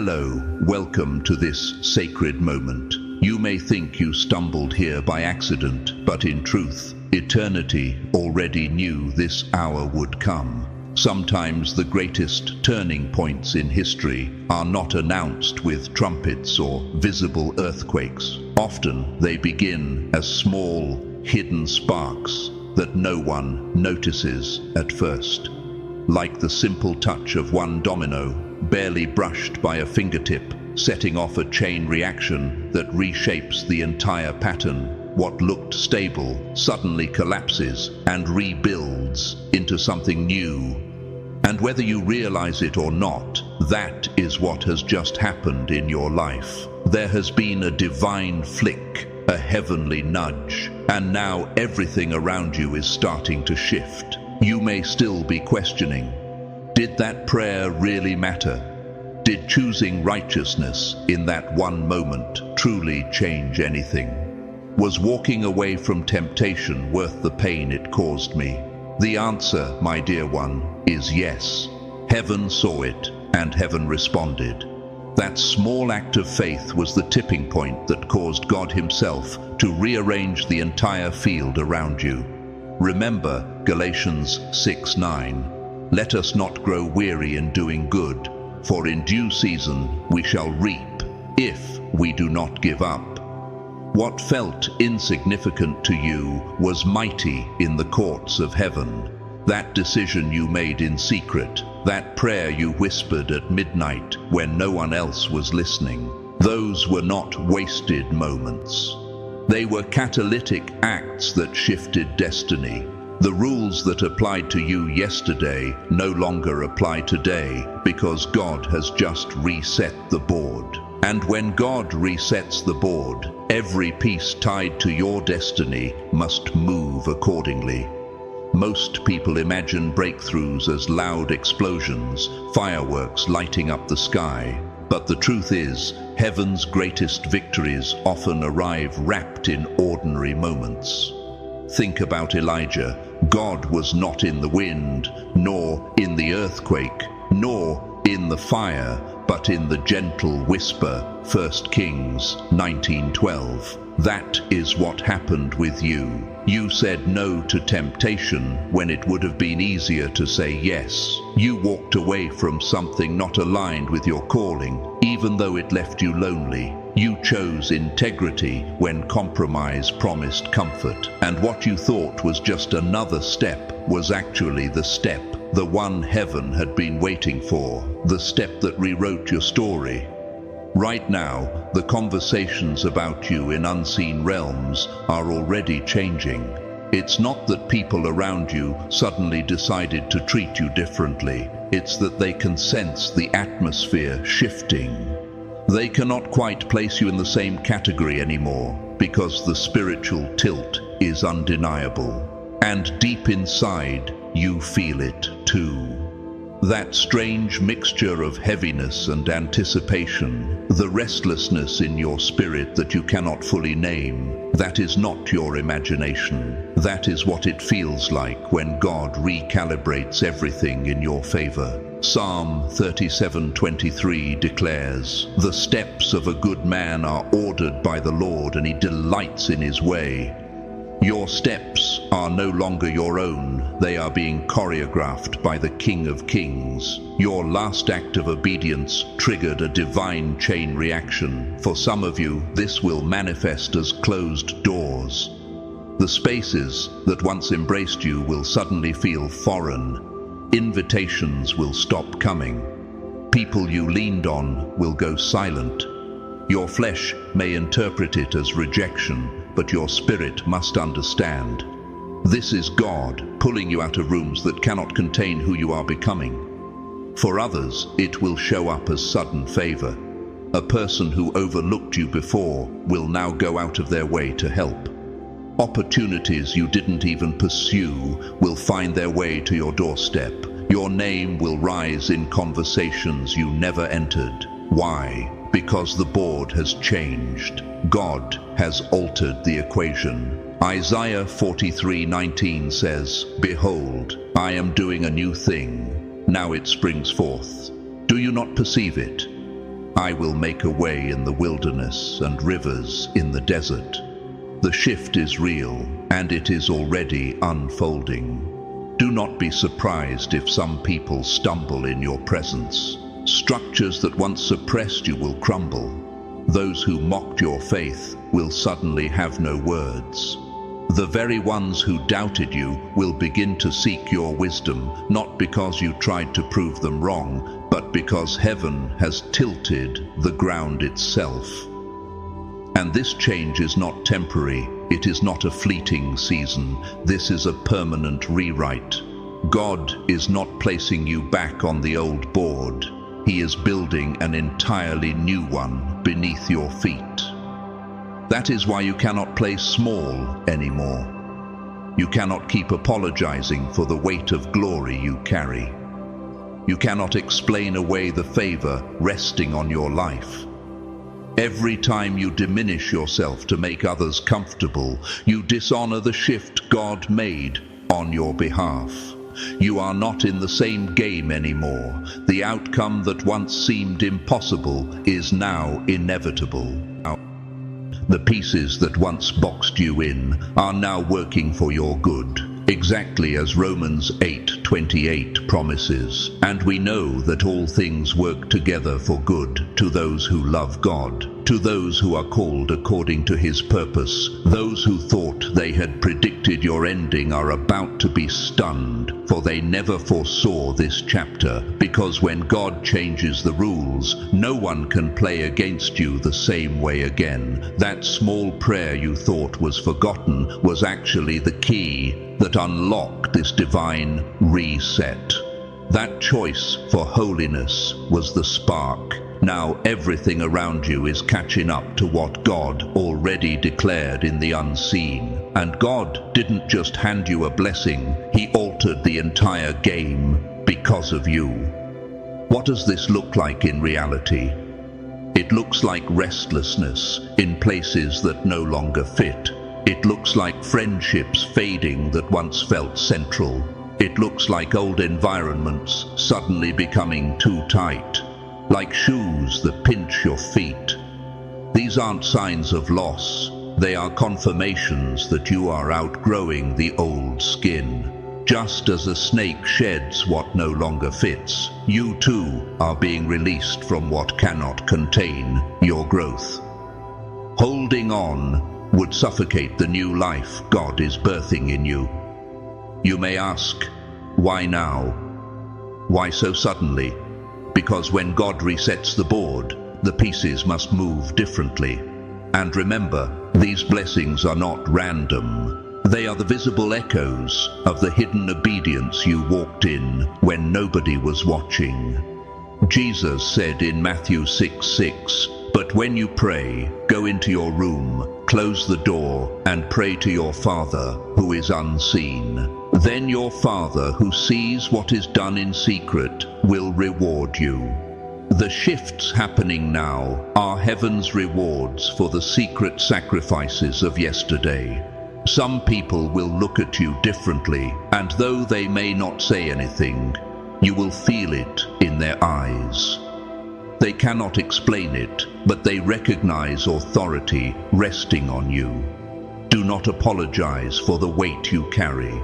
Hello, welcome to this sacred moment. You may think you stumbled here by accident, but in truth, eternity already knew this hour would come. Sometimes the greatest turning points in history are not announced with trumpets or visible earthquakes. Often they begin as small, hidden sparks that no one notices at first. Like the simple touch of one domino, barely brushed by a fingertip, setting off a chain reaction that reshapes the entire pattern. What looked stable suddenly collapses and rebuilds into something new. And whether you realize it or not, that is what has just happened in your life. There has been a divine flick, a heavenly nudge, and now everything around you is starting to shift. You may still be questioning, did that prayer really matter? Did choosing righteousness in that one moment truly change anything? Was walking away from temptation worth the pain it caused me? The answer, my dear one, is yes. Heaven saw it, and heaven responded. That small act of faith was the tipping point that caused God Himself to rearrange the entire field around you. Remember Galatians 6:9. Let us not grow weary in doing good, for in due season we shall reap, if we do not give up. What felt insignificant to you was mighty in the courts of heaven. That decision you made in secret, that prayer you whispered at midnight when no one else was listening, those were not wasted moments. They were catalytic acts that shifted destiny. The rules that applied to you yesterday no longer apply today because God has just reset the board. And when God resets the board, every piece tied to your destiny must move accordingly. Most people imagine breakthroughs as loud explosions, fireworks lighting up the sky. But the truth is, heaven's greatest victories often arrive wrapped in ordinary moments. Think about Elijah. God was not in the wind, nor in the earthquake, nor in the fire, but in the gentle whisper. 1 Kings 19:12. That is what happened with you. You said no to temptation when it would have been easier to say yes. You walked away from something not aligned with your calling, even though it left you lonely. You chose integrity when compromise promised comfort. And what you thought was just another step was actually the step, the one heaven had been waiting for, the step that rewrote your story. Right now, the conversations about you in unseen realms are already changing. It's not that people around you suddenly decided to treat you differently. It's that they can sense the atmosphere shifting. They cannot quite place you in the same category anymore because the spiritual tilt is undeniable. And deep inside, you feel it too. That strange mixture of heaviness and anticipation, the restlessness in your spirit that you cannot fully name, that is not your imagination. That is what it feels like when God recalibrates everything in your favor. Psalm 37:23 declares, "The steps of a good man are ordered by the Lord, and He delights in His way." Your steps are no longer your own. They are being choreographed by the King of Kings. Your last act of obedience triggered a divine chain reaction. For some of you, this will manifest as closed doors. The spaces that once embraced you will suddenly feel foreign. Invitations will stop coming. People you leaned on will go silent. Your flesh may interpret it as rejection, but your spirit must understand. This is God pulling you out of rooms that cannot contain who you are becoming. For others, it will show up as sudden favor. A person who overlooked you before will now go out of their way to help. Opportunities you didn't even pursue will find their way to your doorstep. Your name will rise in conversations you never entered. Why? Because the board has changed. God has altered the equation. Isaiah 43:19 says, "Behold, I am doing a new thing. Now it springs forth. Do you not perceive it? I will make a way in the wilderness and rivers in the desert. The shift is real, and it is already unfolding. Do not be surprised if some people stumble in your presence. Structures that once suppressed you will crumble. Those who mocked your faith will suddenly have no words. The very ones who doubted you will begin to seek your wisdom, not because you tried to prove them wrong, but because heaven has tilted the ground itself. And this change is not temporary, it is not a fleeting season, this is a permanent rewrite. God is not placing you back on the old board, He is building an entirely new one beneath your feet. That is why you cannot play small anymore. You cannot keep apologizing for the weight of glory you carry. You cannot explain away the favor resting on your life. Every time you diminish yourself to make others comfortable, you dishonor the shift God made on your behalf. You are not in the same game anymore. The outcome that once seemed impossible is now inevitable. The pieces that once boxed you in are now working for your good, exactly as Romans 8:28 promises. And we know that all things work together for good to those who love God, to those who are called according to His purpose. Those who thought they had predicted your ending are about to be stunned, for they never foresaw this chapter, because when God changes the rules, no one can play against you the same way again. That small prayer you thought was forgotten was actually the key that unlocked this divine reset. That choice for holiness was the spark. Now everything around you is catching up to what God already declared in the unseen. And God didn't just hand you a blessing, He altered the entire game because of you. What does this look like in reality? It looks like restlessness in places that no longer fit. It looks like friendships fading that once felt central. It looks like old environments suddenly becoming too tight, like shoes that pinch your feet. These aren't signs of loss, they are confirmations that you are outgrowing the old skin. Just as a snake sheds what no longer fits, you too are being released from what cannot contain your growth. Holding on would suffocate the new life God is birthing in you. You may ask, why now? Why so suddenly? Because when God resets the board, the pieces must move differently. And remember, these blessings are not random. They are the visible echoes of the hidden obedience you walked in when nobody was watching. Jesus said in Matthew 6:6, "But when you pray, go into your room, close the door, and pray to your Father who is unseen. Then your Father who sees what is done in secret will reward you." The shifts happening now are heaven's rewards for the secret sacrifices of yesterday. Some people will look at you differently, and though they may not say anything, you will feel it in their eyes. They cannot explain it, but they recognize authority resting on you. Do not apologize for the weight you carry.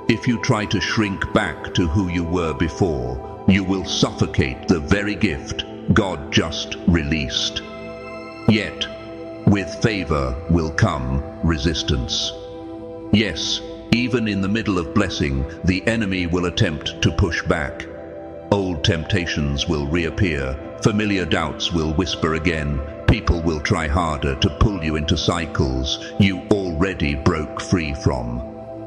If you try to shrink back to who you were before, you will suffocate the very gift God just released. Yet, with favor will come resistance. Yes, even in the middle of blessing, the enemy will attempt to push back. Old temptations will reappear, familiar doubts will whisper again, people will try harder to pull you into cycles you already broke free from.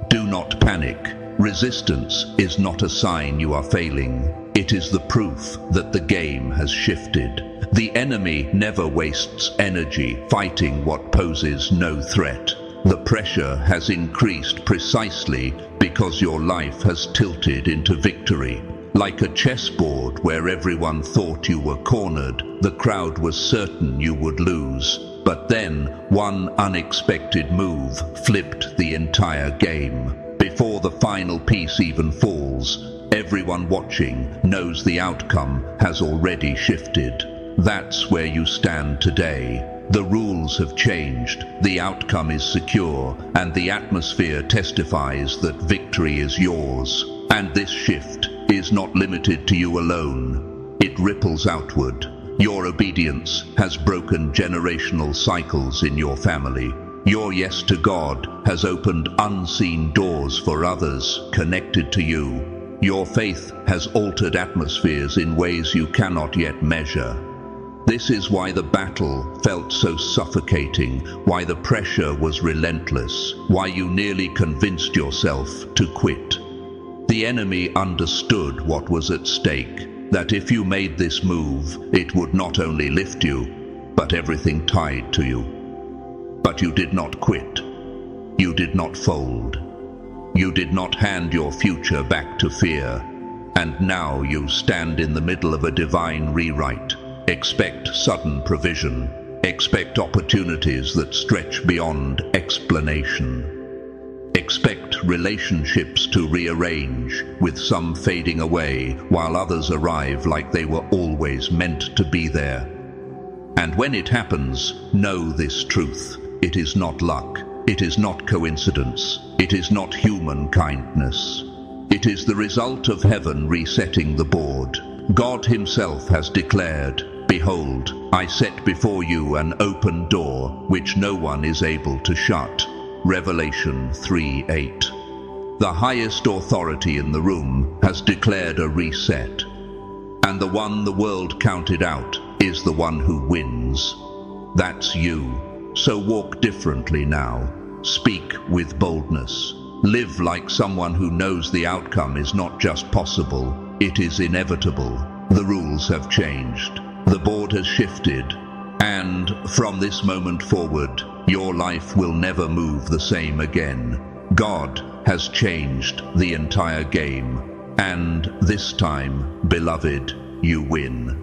Do not panic. Resistance is not a sign you are failing. It is the proof that the game has shifted. The enemy never wastes energy fighting what poses no threat. The pressure has increased precisely because your life has tilted into victory. Like a chessboard where everyone thought you were cornered, the crowd was certain you would lose. But then, one unexpected move flipped the entire game. Before the final piece even falls, everyone watching knows the outcome has already shifted. That's where you stand today. The rules have changed, the outcome is secure, and the atmosphere testifies that victory is yours. And this shift is not limited to you alone. It ripples outward. Your obedience has broken generational cycles in your family. Your yes to God has opened unseen doors for others connected to you. Your faith has altered atmospheres in ways you cannot yet measure. This is why the battle felt so suffocating, why the pressure was relentless, why you nearly convinced yourself to quit. The enemy understood what was at stake, that if you made this move, it would not only lift you, but everything tied to you. But you did not quit. You did not fold. You did not hand your future back to fear. And now you stand in the middle of a divine rewrite. Expect sudden provision. Expect opportunities that stretch beyond explanation. Expect relationships to rearrange, with some fading away, while others arrive like they were always meant to be there. And when it happens, know this truth. It is not luck. It is not coincidence. It is not human kindness. It is the result of heaven resetting the board. God himself has declared, "Behold, I set before you an open door, which no one is able to shut." Revelation 3:8. The highest authority in the room has declared a reset. And the one the world counted out is the one who wins. That's you. So walk differently now. Speak with boldness. Live like someone who knows the outcome is not just possible, it is inevitable. The rules have changed. The board has shifted. And from this moment forward, your life will never move the same again. God has changed the entire game. And this time, beloved, you win.